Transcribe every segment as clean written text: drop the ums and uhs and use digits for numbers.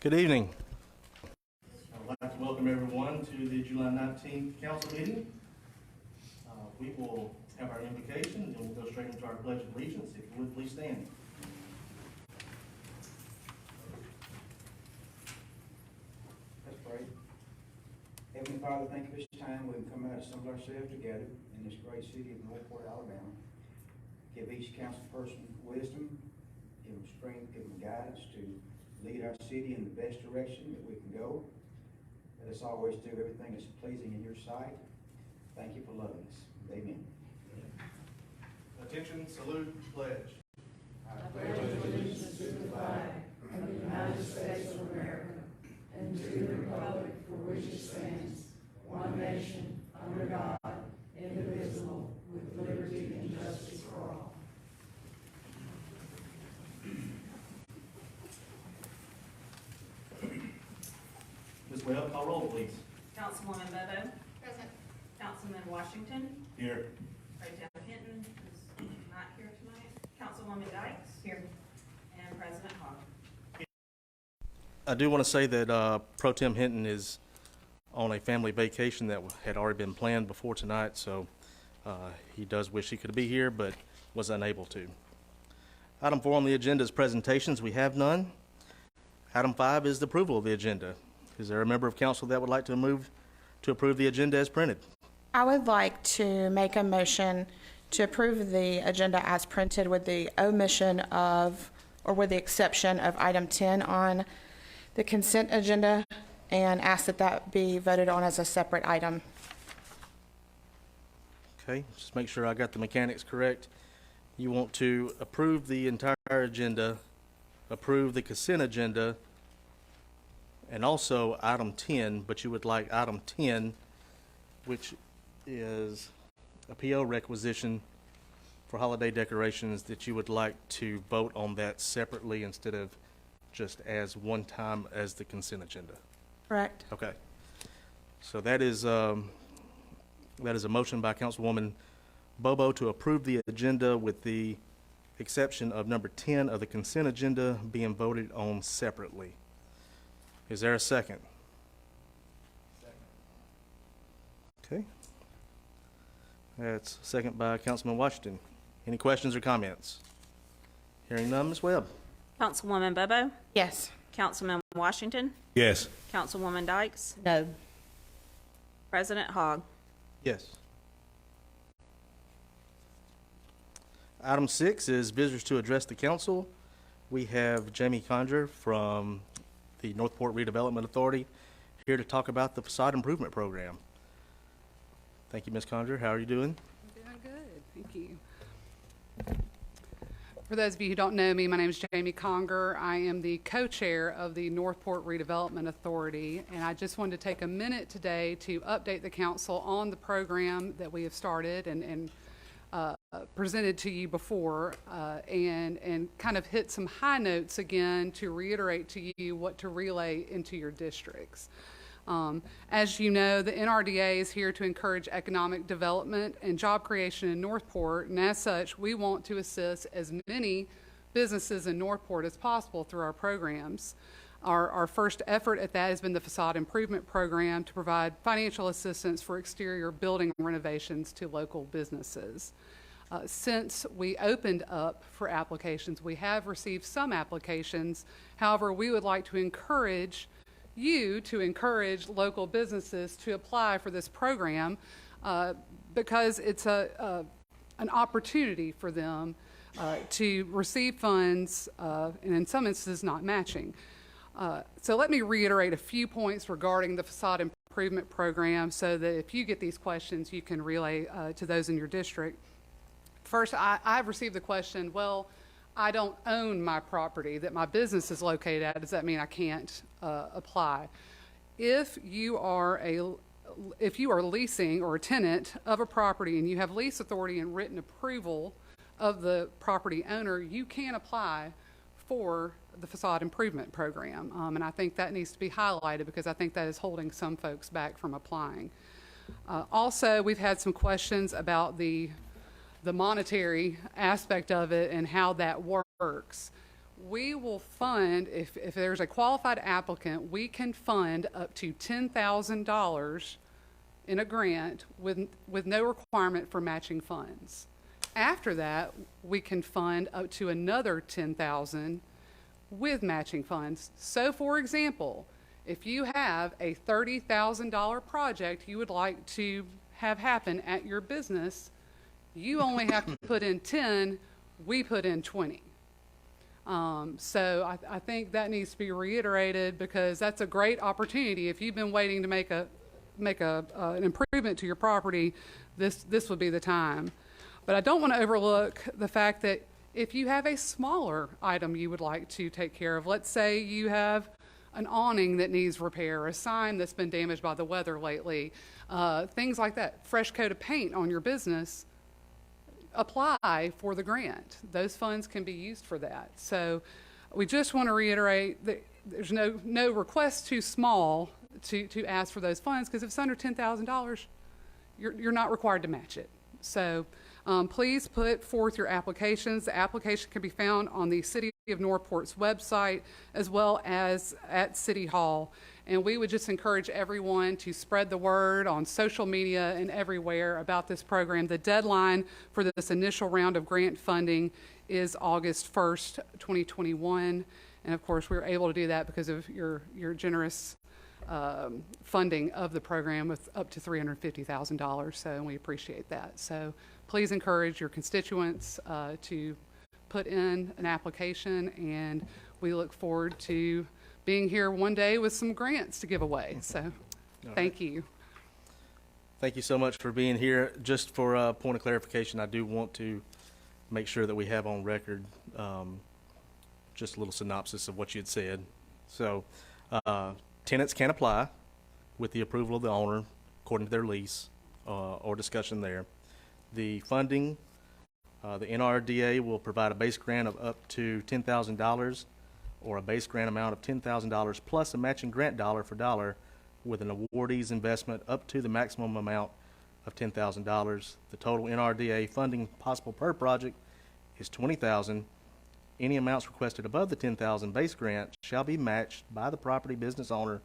Good evening. I'd like to welcome everyone to the July 19th council meeting. We will have our invocation and then we'll go straight into our pledge of allegiance. If you would, please stand. Let's pray. Heavenly Father, thank you for this time we can come out and assemble ourselves together in this great city of Northport, Alabama. Give each council person wisdom, give them strength, give them guidance to lead our city in the best direction that we can go. Let us always do everything that's pleasing in your sight. Thank you for loving us. Amen. Attention, salute, pledge. I pledge allegiance to the flag of the United States of America and to the republic for which it stands, one nation, under God, indivisible, with liberty and justice for all. Ms. Webb, call roll, please. Councilwoman Bobo. Present. Councilman Washington. Here. Pro Tem Hinton is not here tonight. Councilwoman Dykes. Here. And President Hogg. I do want to say that Pro Tem Hinton is on a family vacation that had already been planned before tonight, so he does wish he could be here, but was unable to. Item 4 on the agenda is presentations. We have none. Item 5 is the approval of the agenda. Is there a member of council that would like to move to approve the agenda as printed? I would like to make a motion to approve the agenda as printed with the omission of, or with the exception of item 10 on the consent agenda, and ask that that be voted on as a separate item. Okay, just make sure I got the mechanics correct. You want to approve the entire agenda, approve the consent agenda, and also item 10, but you would like item 10, which is a PO requisition for holiday decorations, that you would like to vote on that separately instead of just as one time as the consent agenda. Correct. Okay. So that is a motion by Councilwoman Bobo to approve the agenda with the exception of number 10 of the consent agenda being voted on separately. Is there a second? Okay. That's second by Councilman Washington. Any questions or comments? Hearing none, Ms. Webb. Councilwoman Bobo. Yes. Councilman Washington. Yes. Councilwoman Dykes. No. President Hogg. Yes. Item 6 is visitors to address the council. We have Jamie Conger from the Northport Redevelopment Authority here to talk about the facade improvement program. Thank you, Ms. Conger. How are you doing? I'm doing good, thank you. For those of you who don't know me, my name is Jamie Conger. I am the co-chair of the Northport Redevelopment Authority, and I just wanted to take a minute today to update the council on the program that we have started and presented to you before, and kind of hit some high notes again to reiterate to you what to relay into your districts. As you know, the NRDA is here to encourage economic development and job creation in Northport, and as such, we want to assist as many businesses in Northport as possible through our programs. Our first effort at that has been the Facade Improvement Program to provide financial assistance for exterior building renovations to local businesses. Since we opened up for applications, we have received some applications. However, we would like to encourage you to encourage local businesses to apply for this program because it's an opportunity for them to receive funds and in some instances not matching. So let me reiterate a few points regarding the Facade Improvement Program so that if you get these questions, you can relay to those in your district. First, I've received the question, well, I don't own my property that my business is located at. Does that mean I can't apply? If you are leasing or a tenant of a property and you have lease authority and written approval of the property owner, you can apply for the Facade Improvement Program. And I think that needs to be highlighted because I think that is holding some folks back from applying. Also, we've had some questions about the monetary aspect of it and how that works. we will fund, if there's a qualified applicant, we can fund up to $10,000 in a grant with no requirement for matching funds. After that, we can fund up to another $10,000 with matching funds. So for example, if you have a $30,000 project you would like to have happen at your business, you only have to put in 10, we put in 20. So I think that needs to be reiterated, because that's a great opportunity. If you've been waiting to make an improvement to your property, this would be the time. But I don't want to overlook the fact that if you have a smaller item you would like to take care of, let's say you have an awning that needs repair, a sign that's been damaged by the weather lately, things like that, fresh coat of paint on your business, apply for the grant. Those funds can be used for that. So we just want to reiterate that there's no request too small to ask for those funds, because if it's under $10,000, you're not required to match it. So please put forth your applications. The application can be found on the City of Northport's website as well as at City Hall. And we would just encourage everyone to spread the word on social media and everywhere about this program. The deadline for this initial round of grant funding is August 1st, 2021. And of course, we were able to do that because of your generous funding of the program with up to $350,000. So we appreciate that. So please encourage your constituents to put in an application, and we look forward to being here one day with some grants to give away. So thank you. Thank you so much for being here. Just for a point of clarification, I do want to make sure that we have on record just a little synopsis of what you had said. So tenants can apply with the approval of the owner according to their lease or discussion there. The funding, the NRDA will provide a base grant of up to $10,000 or a base grant amount of $10,000 plus a matching grant dollar for dollar with an awardee's investment up to the maximum amount of $10,000. The total NRDA funding possible per project is $20,000. Any amounts requested above the $10,000 base grant shall be matched by the property business owner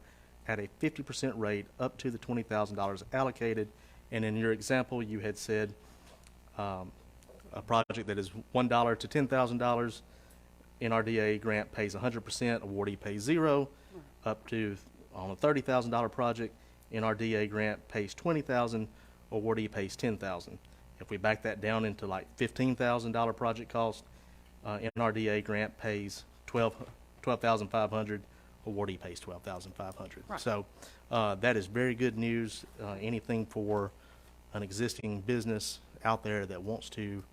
at a 50% rate up to the $20,000 allocated. And in your example, you had said a project that is $1 to $10,000, NRDA grant pays 100%, awardee pays 0, up to on a $30,000 project, NRDA grant pays $20,000, awardee pays $10,000. If we back that down into like $15,000 project cost, NRDA grant pays $12,500, awardee pays $12,500. Right. So that is very good news. Anything for an existing business out there that wants to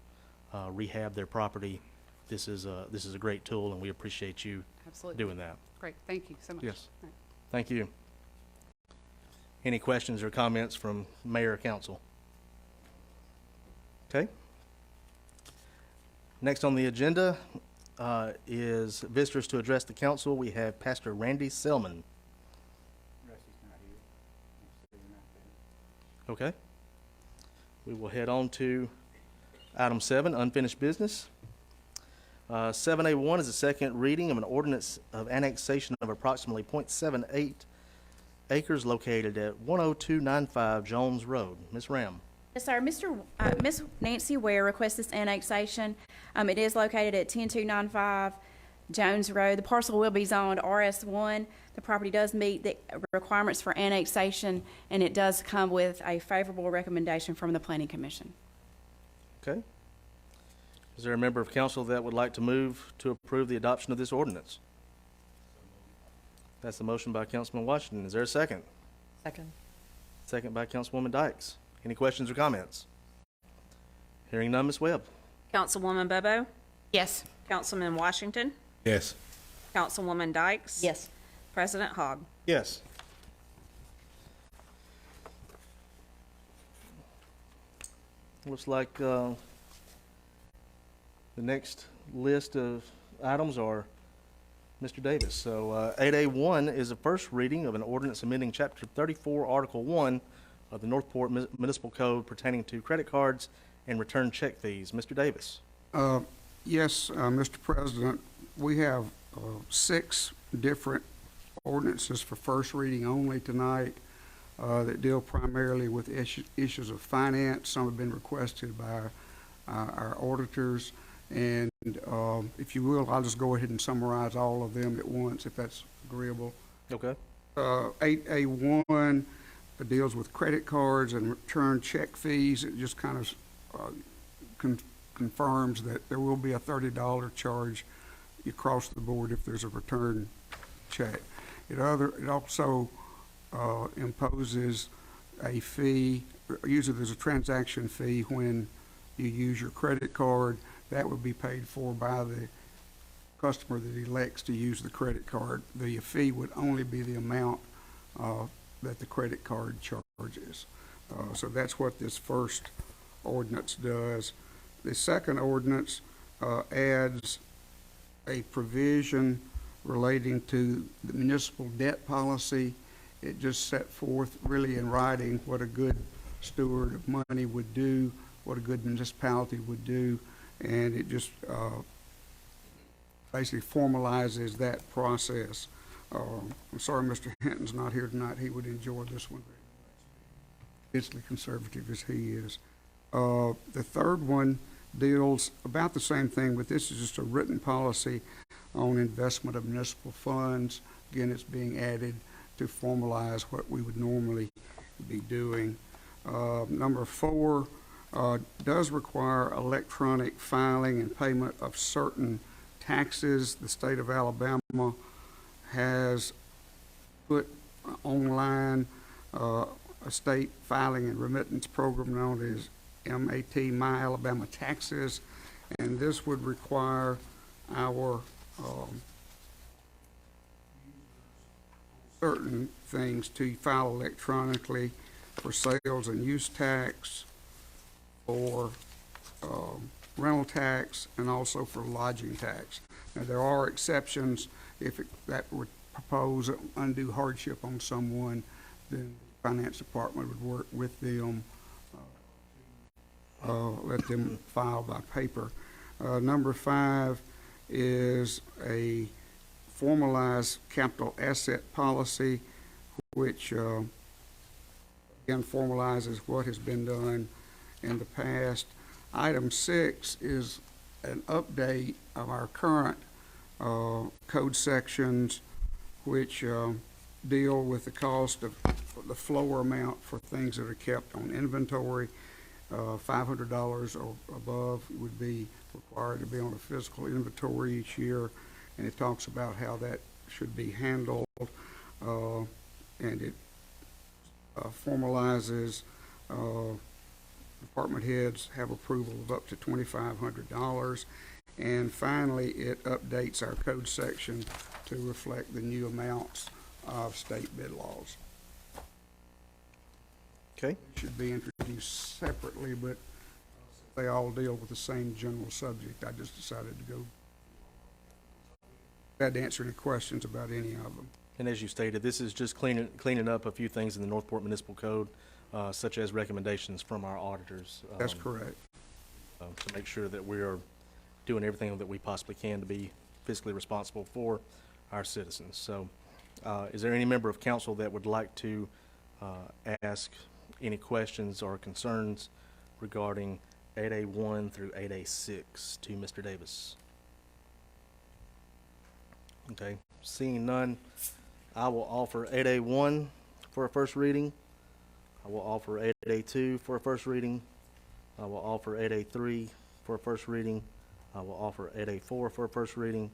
rehab their property, this is a great tool, and we appreciate you Absolutely. doing that. Great. Thank you so much. Yes. All right. Thank you. Any questions or comments from mayor or council? Okay. Next on the agenda is visitors to address the council. We have Pastor Randy Selman. Rusty's not here. I'm sitting right there. Okay. We will head on to item 7, unfinished business. 7A1 is a second reading of an ordinance of annexation of approximately .78 acres located at 10295 Jones Road. Ms. Ram. Yes, sir. Miss Nancy Ware requests this annexation. It is located at 10295 Jones Road. The parcel will be zoned RS1. The property does meet the requirements for annexation, and it does come with a favorable recommendation from the Planning Commission. Okay. Is there a member of council that would like to move to approve the adoption of this ordinance? That's the motion by Councilman Washington. Is there a second? Second. Second by Councilwoman Dykes. Any questions or comments? Hearing none, Ms. Webb. Councilwoman Bobo? Yes. Councilman Washington? Yes. Councilwoman Dykes? Yes. President Hogg? Yes. Looks like the next list of items are Mr. Davis. So 8A1 is a first reading of an ordinance amending Chapter 34, Article 1 of the Northport Municipal Code pertaining to credit cards and return check fees. Mr. Davis. Yes, Mr. President, We have 6 different ordinances for first reading only tonight that deal primarily with issues of finance. Some have been requested by our auditors. And if you will, I'll just go ahead and summarize all of them at once, if that's agreeable. Okay. 8A1 deals with credit cards and return check fees. It just kind of confirms that there will be a $30 charge across the board if there's a return check. It also imposes a fee. Usually there's a transaction fee when you use your credit card. That would be paid for by the customer that elects to use the credit card. The fee would only be the amount that the credit card charges. So that's what this first ordinance does. The second ordinance adds a provision relating to the municipal debt policy. It just set forth really in writing what a good steward of money would do, what a good municipality would do, and it just basically formalizes that process. I'm sorry Mr. Hinton's not here tonight. He would enjoy this one. Fiscally conservative as he is. The third one deals about the same thing, but this is just a written policy on investment of municipal funds. Again, it's being added to formalize what we would normally be doing. Number 4 does require electronic filing and payment of certain taxes. The state of Alabama has put online a state filing and remittance program known as MAT, My Alabama Taxes, and this would require our certain things to file electronically for sales and use tax, for rental tax, and also for lodging tax. Now, there are exceptions. If that would propose undue hardship on someone, then the finance department would work with them, let them file by paper. Number 5 is a formalized capital asset policy, which again formalizes what has been done in the past. Item 6 is an update of our current code sections, which deal with the cost of the floor amount for things that are kept on inventory. $500 or above would be required to be on a physical inventory each year, and it talks about how that should be handled, and it formalizes department heads have approval of up to $2,500, and finally it updates our code section to reflect the new amounts of state bid laws. Okay. Should be introduced separately, but they all deal with the same general subject. I just decided to go. Glad to answer any questions about any of them. And as you stated, this is just cleaning up a few things in the Northport Municipal Code, such as recommendations from our auditors. That's correct. To make sure that we are doing everything that we possibly can to be fiscally responsible for our citizens. So, is there any member of council that would like to ask any questions or concerns regarding 8A1 through 8A6 to Mr. Davis? Okay, seeing none, I will offer 8A1 for a first reading. I will offer 8A2 for a first reading. I will offer 8A3 for a first reading. I will offer 8A4 for a first reading,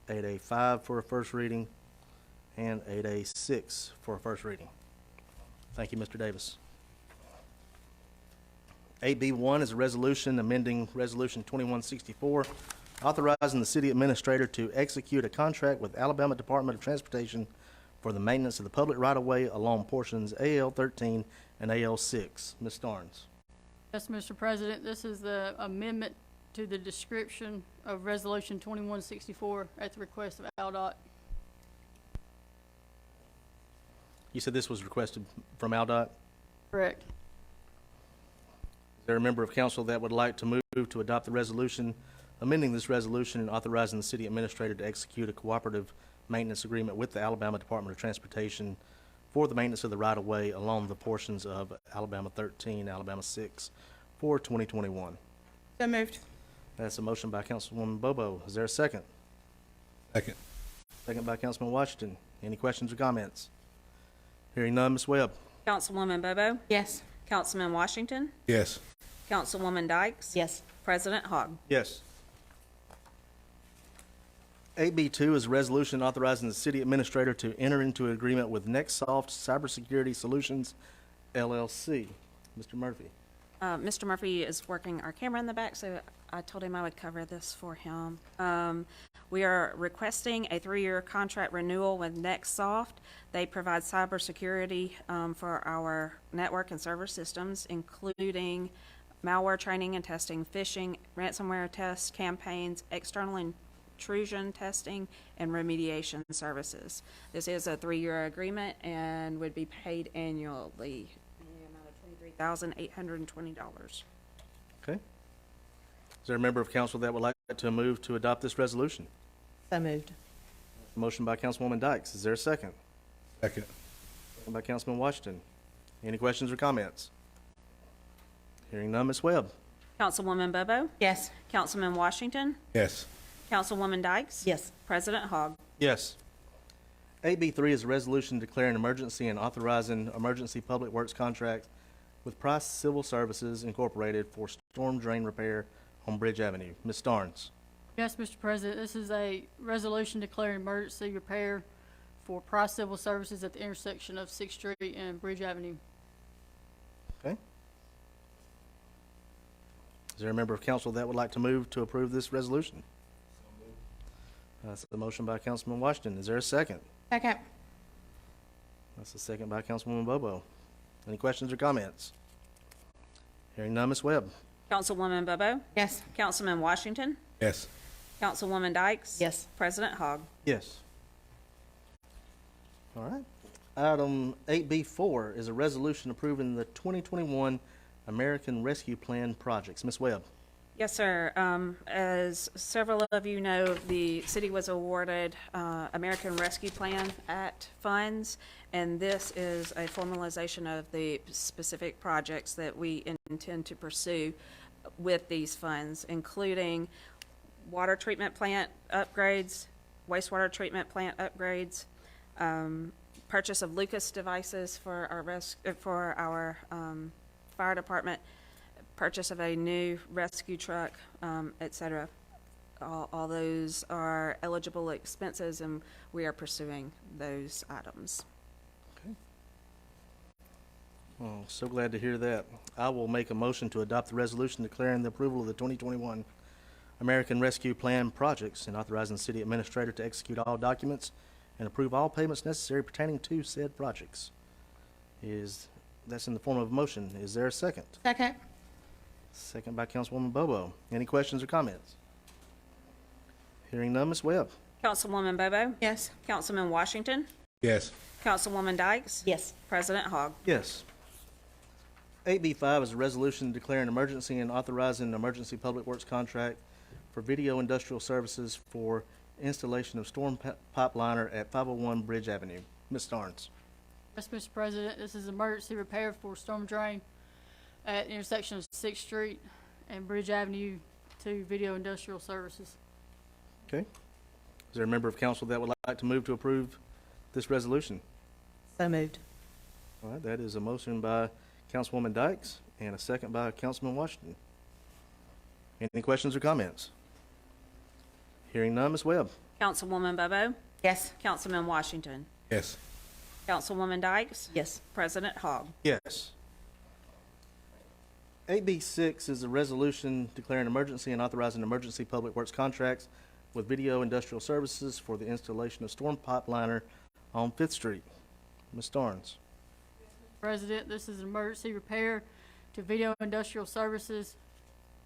8A5 for a first reading, and 8A6 for a first reading. Thank you, Mr. Davis. 8B1 is a resolution amending Resolution 2164, authorizing the city administrator to execute a contract with Alabama Department of Transportation for the maintenance of the public right-of-way along portions AL 13 and AL 6. Ms. Starnes. Yes, Mr. President, this is the amendment to the description of Resolution 2164 at the request of ALDOT. You said this was requested from ALDOT? Correct. Is there a member of council that would like to move to adopt the resolution amending this resolution and authorizing the city administrator to execute a cooperative maintenance agreement with the Alabama Department of Transportation for the maintenance of the right-of-way along the portions of Alabama 13, Alabama 6 for 2021. So moved. That's a motion by Councilwoman Bobo. Is there a second? Second. Second by Councilman Washington. Any questions or comments? Hearing none, Ms. Webb. Councilwoman Bobo? Yes. Councilman Washington? Yes. Councilwoman Dykes? Yes. President Hogg? Yes. 8B2 is a resolution authorizing the city administrator to enter into an agreement with NextSoft Cybersecurity Solutions, LLC. Mr. Murphy. Mr. Murphy is working our camera in the back, so I told him I would cover this for him. We are requesting a 3-year contract renewal with NextSoft. They provide cybersecurity for our network and server systems, including malware training and testing, phishing, ransomware test campaigns, external intrusion testing, and remediation services. This is a 3-year agreement and would be paid annually in the amount of $23,820. Okay. Is there a member of council that would like to move to adopt this resolution? So moved. Motion by Councilwoman Dykes. Is there a second? Second. Second by Councilman Washington. Any questions or comments? Hearing none, Ms. Webb. Councilwoman Bobo? Yes. Councilman Washington? Yes. Councilwoman Dykes? Yes. President Hogg? Yes. 8B3 is a resolution declaring emergency and authorizing emergency public works contract with Price Civil Services Incorporated for storm drain repair on Bridge Avenue. Ms. Starnes. Yes, Mr. President, this is a resolution declaring emergency repair for Price Civil Services at the intersection of 6th Street and Bridge Avenue. Okay. Is there a member of council that would like to move to approve this resolution? That's a motion by Councilman Washington. Is there a second? Second. That's a second by Councilwoman Bobo. Any questions or comments? Hearing none, Ms. Webb. Councilwoman Bobo? Yes. Councilman Washington? Yes. Councilwoman Dykes? Yes. President Hogg? Yes. All right. Item 8B4 is a resolution approving the 2021 American Rescue Plan projects. Ms. Webb. Yes, sir. As several of you know, the city was awarded American Rescue Plan Act funds, and this is a formalization of the specific projects that we intend to pursue with these funds, including water treatment plant upgrades, wastewater treatment plant upgrades, purchase of Lucas devices for our fire department, purchase of a new rescue truck, et cetera. All those are eligible expenses, and we are pursuing those items. Oh, so glad to hear that. I will make a motion to adopt the resolution declaring the approval of the 2021 American Rescue Plan projects and authorizing the city administrator to execute all documents and approve all payments necessary pertaining to said projects. That's in the form of a motion. Is there a second? Second. Second by Councilwoman Bobo. Any questions or comments? Hearing none, Ms. Webb. Councilwoman Bobo? Yes. Councilman Washington? Yes. Councilwoman Dykes? Yes. President Hogg? Yes. 8B5 is a resolution declaring emergency and authorizing an emergency public works contract for video industrial services for installation of storm pipeliner at 501 Bridge Avenue. Ms. Starnes. Yes, Mr. President, this is emergency repair for storm drain at intersection of 6th Street and Bridge Avenue to Video Industrial Services. Okay. Is there a member of council that would like to move to approve this resolution? So moved. All right, that is a motion by Councilwoman Dykes and a second by Councilman Washington. Any questions or comments? Hearing none, Ms. Webb. Councilwoman Bobo? Yes. Councilman Washington? Yes. Councilwoman Dykes? Yes. President Hogg? Yes. 8B6 is a resolution declaring emergency and authorizing emergency public works contracts with Video Industrial Services for the installation of storm pipeliner on 5th Street. Ms. Starnes. President, this is an emergency repair to Video Industrial Services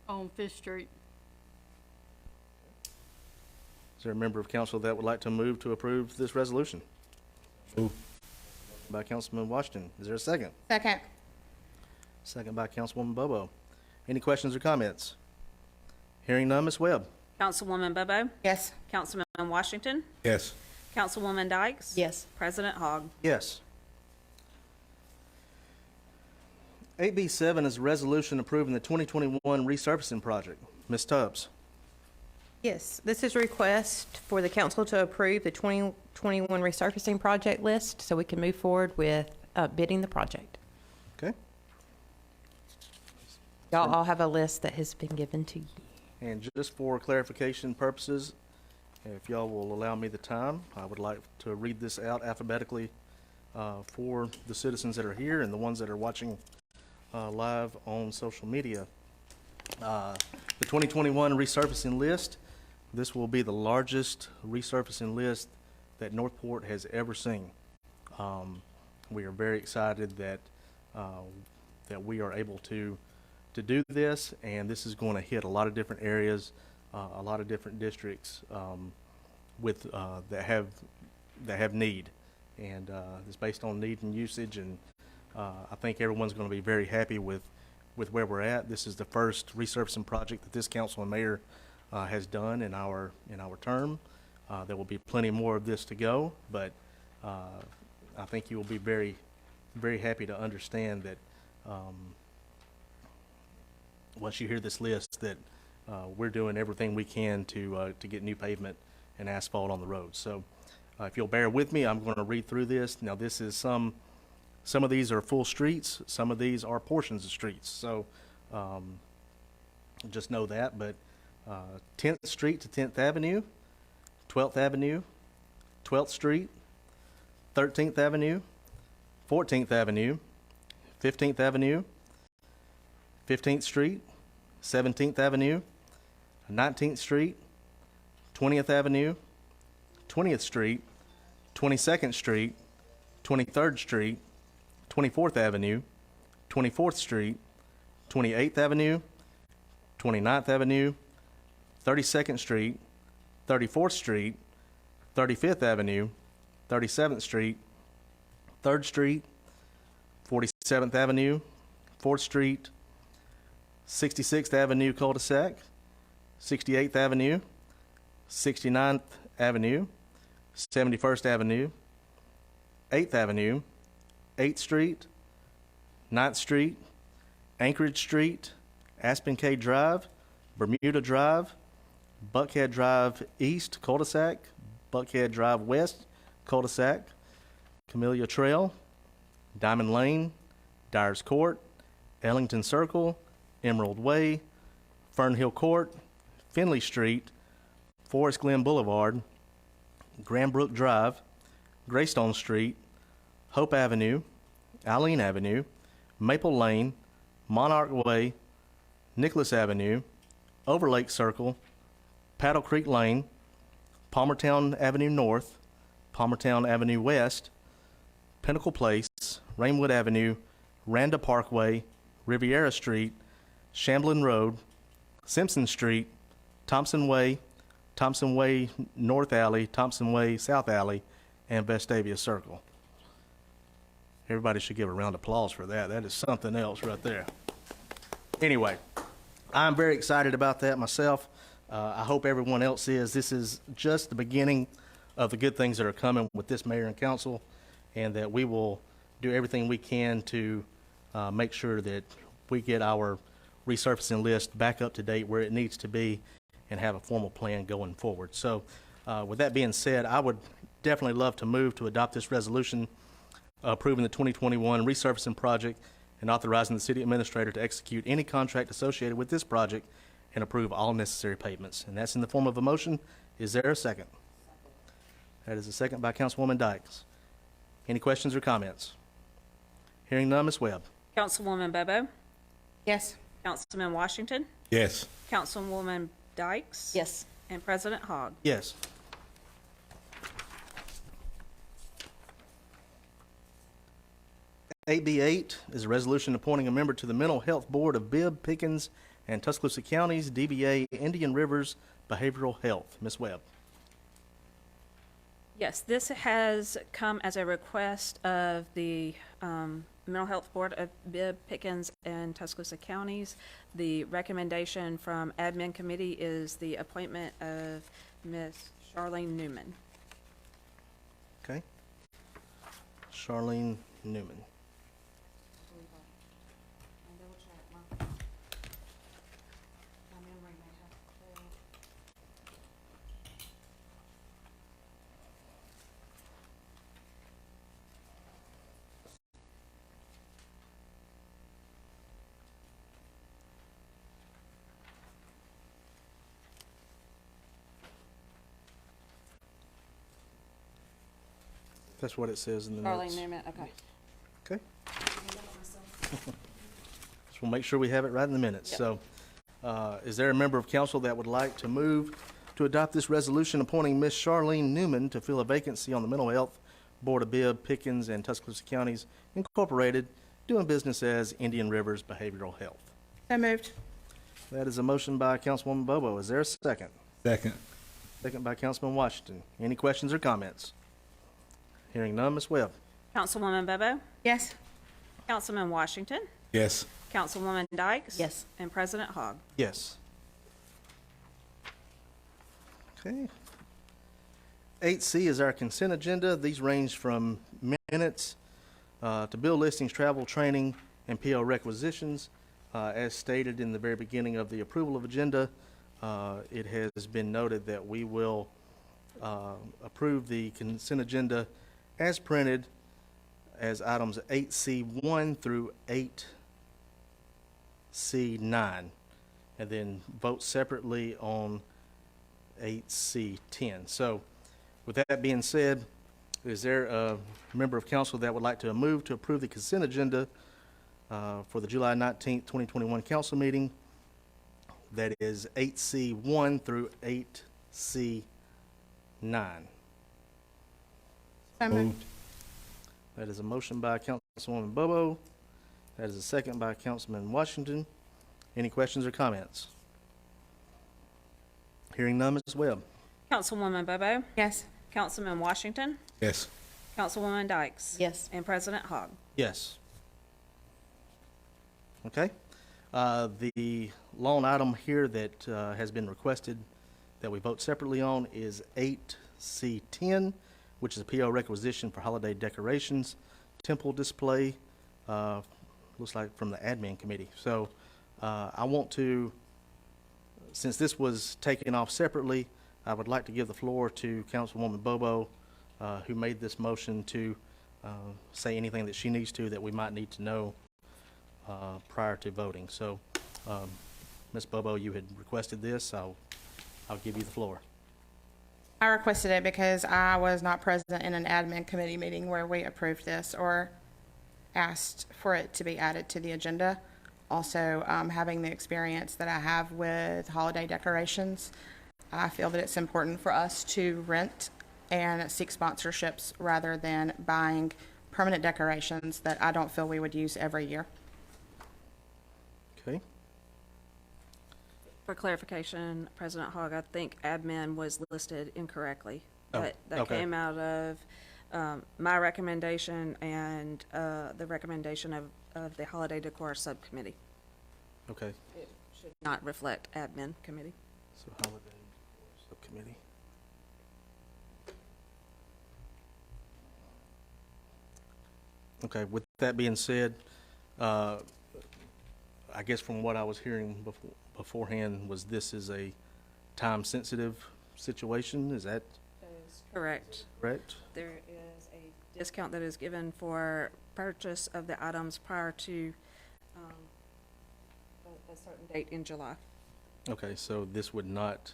on 5th Street. Is there a member of council that would like to move to approve this resolution? Move. By Councilman Washington. Is there a second? Second. Second by Councilwoman Bobo. Any questions or comments? Hearing none, Ms. Webb. Councilwoman Bobo, Yes. Councilman Washington, Yes. Councilwoman Dykes. Yes. President Hogg. Yes. 8B7 is a resolution approving the 2021 resurfacing project. Ms. Tubbs. Yes, this is a request for the council to approve the 2021 resurfacing project list so we can move forward with bidding the project. Okay. Y'all all have a list that has been given to you. And just for clarification purposes, if y'all will allow me the time, I would like to read this out alphabetically for the citizens that are here and the ones that are watching live on social media. The 2021 resurfacing list, this will be the largest resurfacing list that Northport has ever seen. We are very excited that we are able to do this, and this is going to hit a lot of different areas, a lot of different districts with that have need, and it's based on need and usage, and I think everyone's going to be very happy with where we're at. This is the first resurfacing project that this council and mayor has done in our term. There will be plenty more of this to go, but I think you will be very, very happy to understand that once you hear this list, that we're doing everything we can to get new pavement and asphalt on the roads. So if you'll bear with me, I'm going to read through this. Now, this is some of these are full streets, some of these are portions of streets. So just know that. But 10th Street to 10th Avenue, 12th Avenue, 12th Street, 13th Avenue, 14th Avenue, 15th Avenue, 15th Street, 17th Avenue, 19th Street, 20th Avenue, 20th Street, 22nd Street, 23rd Street, 24th Avenue, 24th Street, 28th Avenue, 29th Avenue, 32nd Street, 34th Street, 35th Avenue, 37th Street, 3rd Street, 47th Avenue, 4th Street, 66th Avenue cul-de-sac, 68th Avenue, 69th Avenue, 71st Avenue, 8th Avenue, 8th Street, 9th Street, Anchorage Street, Aspen Cay Drive, Bermuda Drive, Buckhead Drive East cul-de-sac, Buckhead Drive West cul-de-sac, Camellia Trail, Diamond Lane, Dyers Court, Ellington Circle, Emerald Way, Fernhill Court, Finley Street, Forest Glen Boulevard, Grambrook Drive, Greystone Street, Hope Avenue, Alene Avenue, Maple Lane, Monarch Way, Nicholas Avenue, Overlake Circle, Paddle Creek Lane, Palmertown Avenue North, Palmertown Avenue West, Pinnacle Place, Rainwood Avenue, Randa Parkway, Riviera Street, Shamblin Road, Simpson Street, Thompson Way North Alley, Thompson Way South Alley, and Vestavia Circle. Everybody should give a round of applause for that. That is something else right there. Anyway, I'm very excited about that myself. I hope everyone else is. This is just the beginning of the good things that are coming with this mayor and council, and that we will do everything we can to make sure that we get our resurfacing list back up to date where it needs to be and have a formal plan going forward. So with that being said, I would definitely love to move to adopt this resolution approving the 2021 resurfacing project and authorizing the city administrator to execute any contract associated with this project and approve all necessary payments. And that's in the form of a motion. Is there a second? That is a second by Councilwoman Dykes. Any questions or comments? Hearing none, Ms. Webb. Councilwoman Bobo, Yes. Councilman Washington, Yes. Councilwoman Dykes. Yes. And President Hogg. Yes. AB8 is a resolution appointing a member to the Mental Health Board of Bibb, Pickens, and Tuscaloosa Counties, DBA Indian Rivers Behavioral Health. Ms. Webb. Yes, this has come as a request of the Mental Health Board of Bibb, Pickens, and Tuscaloosa Counties. The recommendation from Admin Committee is the appointment of Ms. Charlene Newman. Okay. Charlene Newman. That's what it says in the notes. Charlene Newman, okay. Okay. Just we'll make sure we have it right in the minutes. Yep. So, is there a member of council that would like to move to adopt this resolution appointing Ms. Charlene Newman to fill a vacancy on the Mental Health Board of Bibb, Pickens, and Tuscaloosa Counties Incorporated, doing business as Indian Rivers Behavioral Health? So moved. That is a motion by Councilwoman Bobo. Is there a second? Second. Second by Councilman Washington. Any questions or comments? Hearing none, Ms. Webb. Councilwoman Bobo, Yes. Councilman Washington, Yes. Councilwoman Dykes. Yes. And President Hogg. Yes. Okay. 8C is our consent agenda. These range from minutes to bill listings, travel, training, and PO requisitions. As stated in the very beginning of the approval of agenda, it has been noted that we will approve the consent agenda as printed as items 8C1 through 8C9, and then vote separately on 8C10. So with that being said, is there a member of council that would like to move to approve the consent agenda for the July 19th, 2021 council meeting? That is 8C1 through 8C9. So moved. That is a motion by Councilwoman Bobo. That is a second by Councilman Washington. Any questions or comments? Hearing none, Ms. Webb. Councilwoman Bobo, Yes. Councilman Washington, Yes. Councilwoman Dykes. Yes. And President Hogg. Yes. Okay. The lone item here that has been requested that we vote separately on is 8C10, which is a PO requisition for holiday decorations, temple display, looks like from the admin committee. So I want to, since this was taken off separately, I would like to give the floor to Councilwoman Bobo, who made this motion, to say anything that she needs to that we might need to know prior to voting. So, Ms. Bobo, you had requested this. I'll give you the floor. I requested it because I was not present in an admin committee meeting where we approved this or asked for it to be added to the agenda. Also, having the experience that I have with holiday decorations, I feel that it's important for us to rent and seek sponsorships rather than buying permanent decorations that I don't feel we would use every year. Okay. For clarification, President Hogg, I think admin was listed incorrectly. Oh, That okay. came out of my recommendation and the recommendation of the Holiday Decor Subcommittee. Okay. It should not reflect admin committee. So holiday subcommittee. Okay, with that being said, I guess from what I was hearing beforehand was this is a time-sensitive situation, is that Correct. correct? There is a discount that is given for purchase of the items prior to a certain date in July. Okay, so this would not,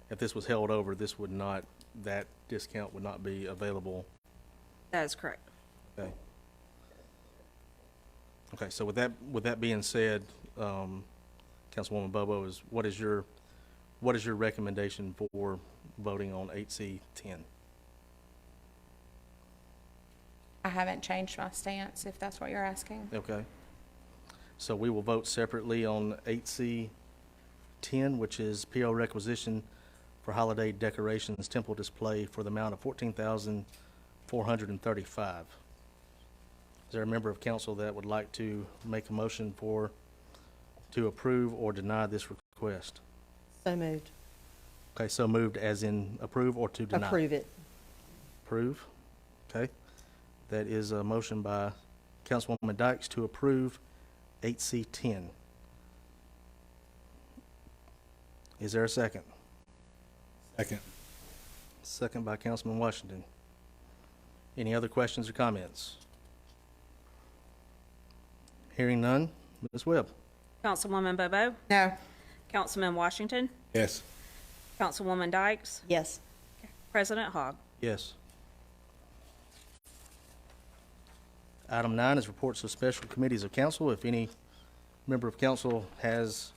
if this was held over, this would not, that discount would not be available. That is correct. Okay. Okay, so with that being said, Councilwoman Bobo, what is your recommendation for voting on 8C10? I haven't changed my stance, if that's what you're asking. Okay. So we will vote separately on 8C10, which is PO requisition for holiday decorations temple display for the amount of $14,435. Is there a member of council that would like to make a motion to approve or deny this request? So moved. Okay, so moved as in approve or to deny? Approve it. Approve. Okay. That is a motion by Councilwoman Dykes to approve 8C10. Is there a second? Second. Second by Councilman Washington. Any other questions or comments? Hearing none, Ms. Webb? Councilwoman Bobo? No. Councilman Washington? Yes. Councilwoman Dykes? Yes. President Hogg? Yes. Item 9 is reports of special committees of council. If any member of council has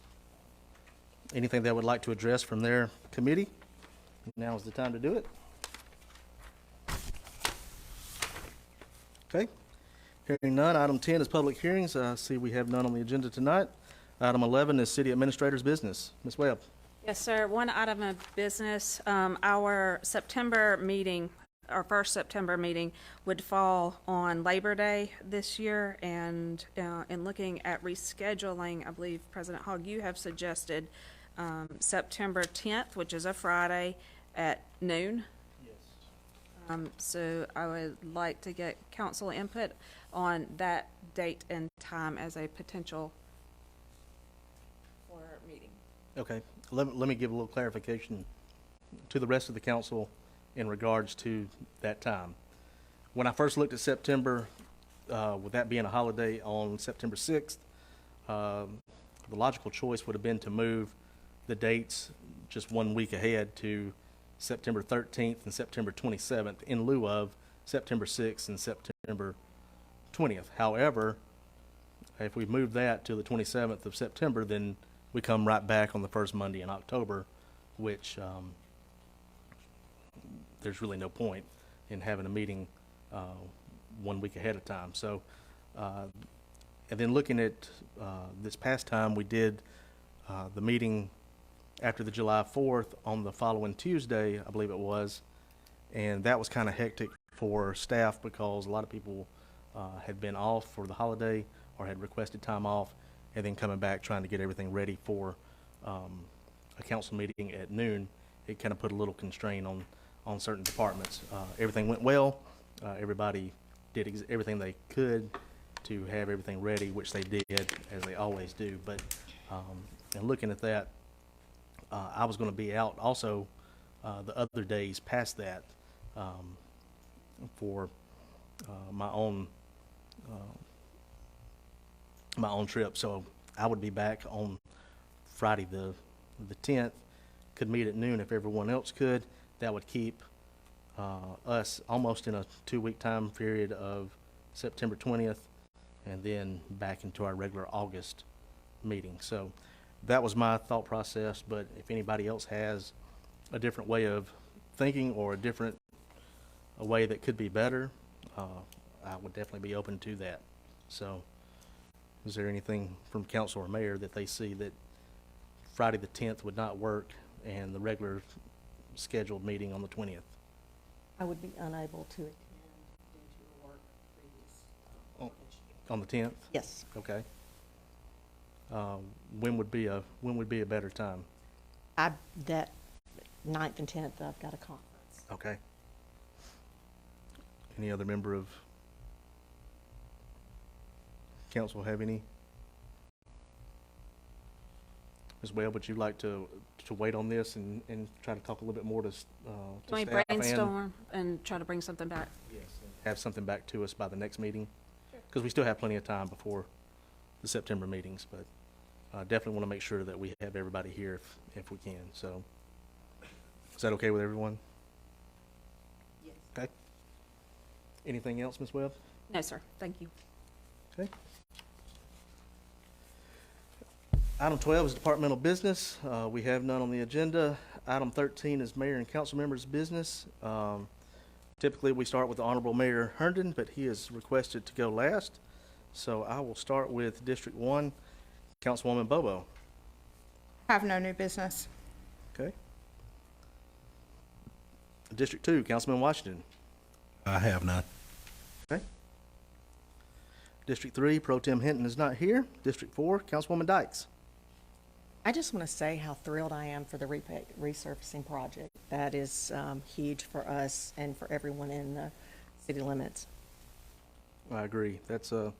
anything they would like to address from their committee, now is the time to do it. Okay. Hearing none. Item 10 is public hearings. I see we have none on the agenda tonight. Item 11 is city administrator's business. Ms. Webb? Yes, sir. One item of business, our September meeting, our first September meeting would fall on Labor Day this year, and in looking at rescheduling, I believe, President Hogg, you have suggested September 10th, which is a Friday, at noon. Yes. So I would like to get council input on that date and time as a potential for a meeting. Okay. Let me give a little clarification to the rest of the council in regards to that time. When I first looked at September, with that being a holiday on September 6th, the logical choice would have been to move the dates just 1 week ahead to September 13th and September 27th in lieu of September 6th and September 20th. However, if we move that to the 27th of September, then we come right back on the first Monday in October, which there's really no point in having a meeting 1 week ahead of time. So, and then looking at this past time, we did the meeting after the July 4th on the following Tuesday, I believe it was, and that was kind of hectic for staff because a lot of people had been off for the holiday or had requested time off, and then coming back trying to get everything ready for a council meeting at noon. It kind of put a little constraint on certain departments. Everything went well. Everybody did everything they could to have everything ready, which they did, as they always do. But and looking at that, I was going to be out also the other days past that for my own trip. So I would be back on Friday the 10th. Could meet at noon if everyone else could. That would keep us almost in a 2-week time period of September 20th and then back into our regular August meeting. So that was my thought process, but if anybody else has a different way of thinking or a way that could be better, I would definitely be open to that. So is there anything from council or mayor that they see that Friday the 10th would not work and the regular scheduled meeting on the 20th? I would be unable to attend due to a work previous. On the 10th? Yes. Okay. When would be a better time? That 9th and 10th, I've got a conference. Okay. Any other member of council have any? Ms. Webb, would you like to wait on this and try to talk a little bit more to Can we staff brainstorm and try to bring something back? Yes, and have something back to us by the next meeting? Because we still have plenty of time before the September meetings, but definitely want to make sure that we have everybody here if we can. So is that okay with everyone? Yes. Okay. Anything else, Ms. Webb? No, sir. Thank you. Okay. Item 12 is departmental business. We have none on the agenda. Item 13 is mayor and council members' business. Typically, we start with the Honorable Mayor Herndon, but he has requested to go last. So I will start with District 1, Councilwoman Bobo. Have no new business. Okay. District 2, Councilman Washington. I have none. Okay. District 3, Pro Tem Hinton is not here. District 4, Councilwoman Dykes. I just want to say how thrilled I am for the resurfacing project. That is huge for us and for everyone in the city limits. I agree. It's a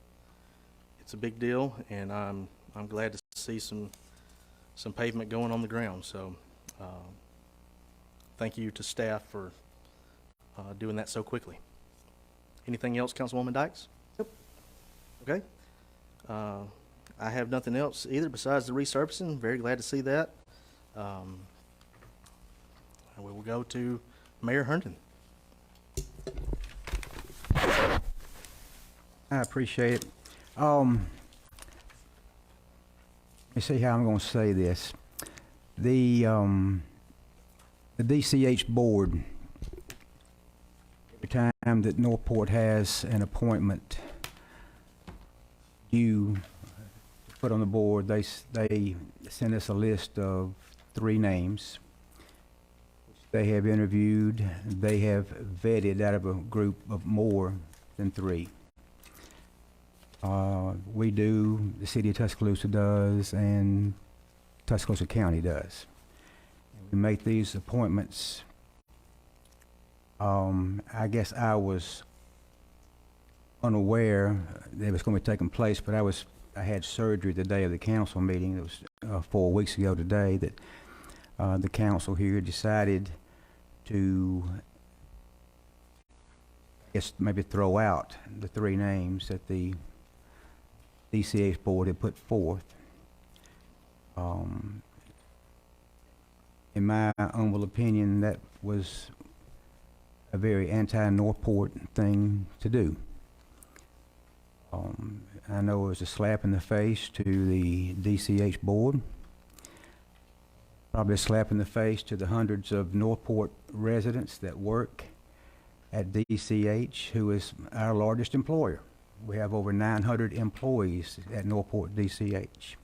big deal, and I'm glad to see some pavement going on the ground. So, thank you to staff for doing that so quickly. Anything else, Councilwoman Dykes? Nope. Okay. I have nothing else either besides the resurfacing. Very glad to see that. We will go to Mayor Herndon. I appreciate it. Let me see how I'm going to say this. The DCH board, every time that Northport has an appointment due to put on the board, they send us a list of 3 names. They have interviewed, they have vetted out of a group of more than 3. We do, the city of Tuscaloosa does, and Tuscaloosa County does. We make these appointments. I guess I was unaware that it was going to be taking place, but I had surgery the day of the council meeting. It was 4 weeks ago today that the council here decided to, I guess, maybe throw out the 3 names that the DCH board had put forth. In my humble opinion, that was a very anti-Northport thing to do. I know it was a slap in the face to the DCH board, probably a slap in the face to the hundreds of Northport residents that work at DCH, who is our largest employer. We have over 900 employees at Northport DCH.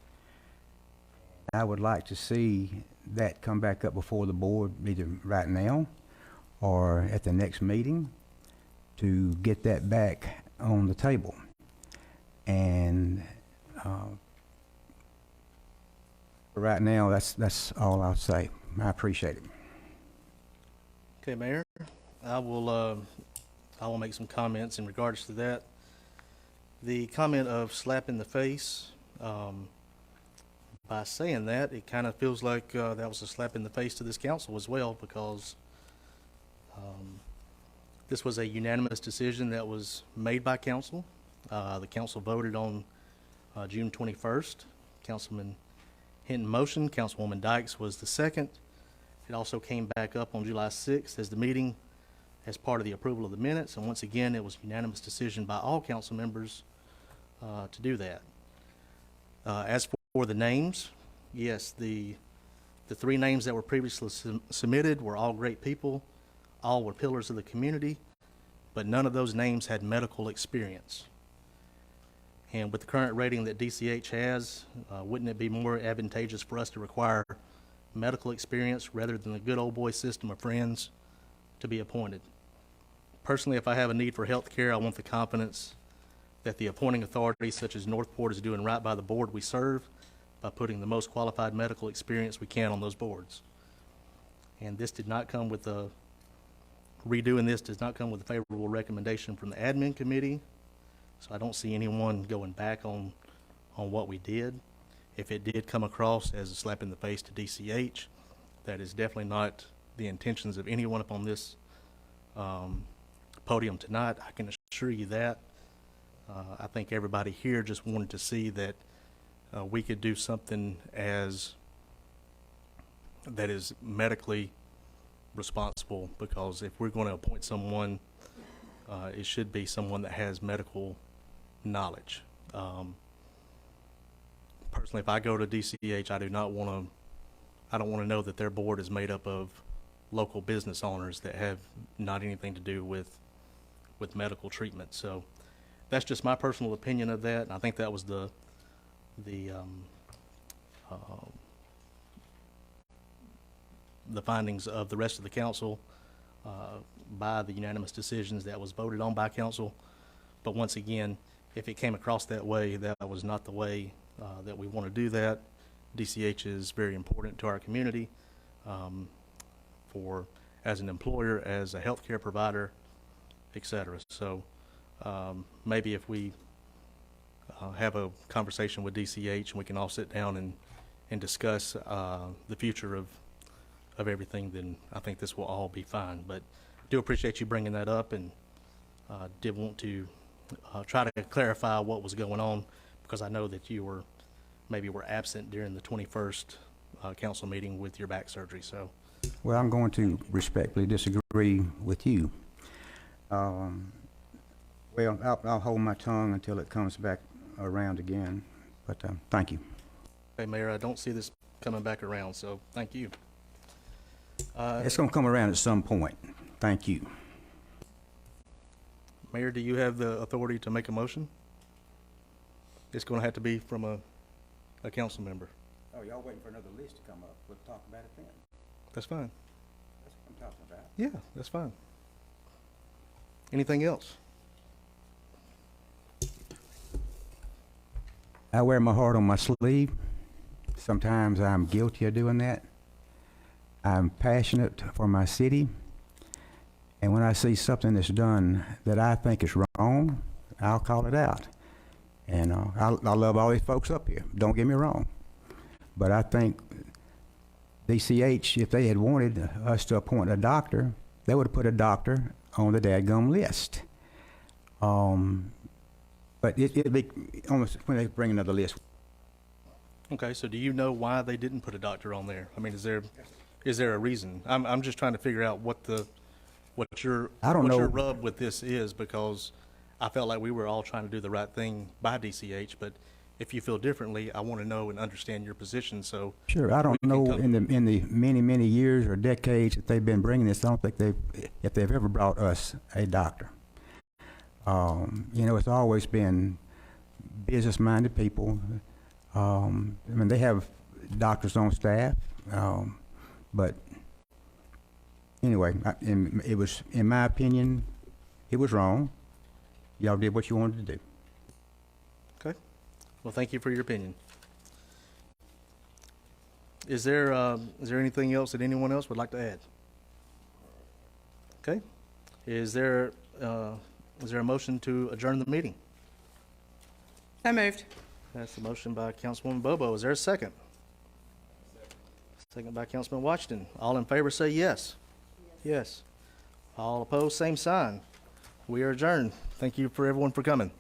I would like to see that come back up before the board either right now or at the next meeting to get that back on the table. And right now, that's all I'll say. I appreciate it. Okay, Mayor, I will make some comments in regards to that. The comment of slap in the face, by saying that, it kind of feels like that was a slap in the face to this council as well, because this was a unanimous decision that was made by council. The council voted on June 21st. Councilman Hinton motioned. Councilwoman Dykes was the second. It also came back up on July 6th as the meeting as part of the approval of the minutes. And once again, it was unanimous decision by all council members to do that. As for the names, yes, the 3 names that were previously submitted were all great people. All were pillars of the community, but none of those names had medical experience. And with the current rating that DCH has, wouldn't it be more advantageous for us to require medical experience rather than the good old boy system of friends to be appointed? Personally, if I have a need for health care, I want the confidence that the appointing authority, such as Northport, is doing right by the board we serve by putting the most qualified medical experience we can on those boards. And this did not come with redoing this does not come with a favorable recommendation from the admin committee. So I don't see anyone going back on what we did. If it did come across as a slap in the face to DCH, that is definitely not the intentions of anyone up on this podium tonight. I can assure you that. I think everybody here just wanted to see that we could do something that is medically responsible, because if we're going to appoint someone, it should be someone that has medical knowledge. Personally, if I go to DCH, I don't want to know that their board is made up of local business owners that have not anything to do with medical treatment. So that's just my personal opinion of that. And I think that was the findings of the rest of the council by the unanimous decisions that was voted on by council. But once again, if it came across that way, that was not the way that we want to do that. DCH is very important to our community, for as an employer, as a healthcare provider, et cetera. So maybe if we have a conversation with DCH and we can all sit down and discuss the future of everything, then I think this will all be fine. But do appreciate you bringing that up, and did want to try to clarify what was going on, because I know that you were absent during the 21st council meeting with your back surgery. So, Well, I'm going to respectfully disagree with you. Well, I'll hold my tongue until it comes back around again, but thank you. hey, Mayor, I don't see this coming back around, so thank you. It's going to come around at some point. Thank you. Mayor, do you have the authority to make a motion? It's going to have to be from a council member. Oh, y'all waiting for another list to come up? We'll talk about it then. That's fine. That's what I'm talking about. Yeah, that's fine. Anything else? I wear my heart on my sleeve. Sometimes I'm guilty of doing that. I'm passionate for my city, and when I see something that's done that I think is wrong, I'll call it out. And I love all these folks up here, don't get me wrong. But I think DCH, if they had wanted us to appoint a doctor, they would have put a doctor on the dadgum list. But it'd be almost when they bring another list. Okay, so do you know why they didn't put a doctor on there? I mean, is there a reason? I'm just trying to figure out what your I don't know. rub with this is, because I felt like we were all trying to do the right thing by DCH, but if you feel differently, I want to know and understand your position. So Sure, I don't we can know come- in the many years or decades that they've been bringing this, I don't think if they've ever brought us a doctor. It's always been business-minded people. I mean, they have doctors on staff, but anyway, it was, in my opinion, it was wrong. Y'all did what you wanted to do. Okay. Well, thank you for your opinion. Is there anything else that anyone else would like to add? Okay. Is there a motion to adjourn the meeting? So moved. That's the motion by Councilwoman Bobo. Is there a second? Second by Councilman Washington. All in favor say yes. Yes. All opposed, same sign. We are adjourned. Thank you for everyone for coming.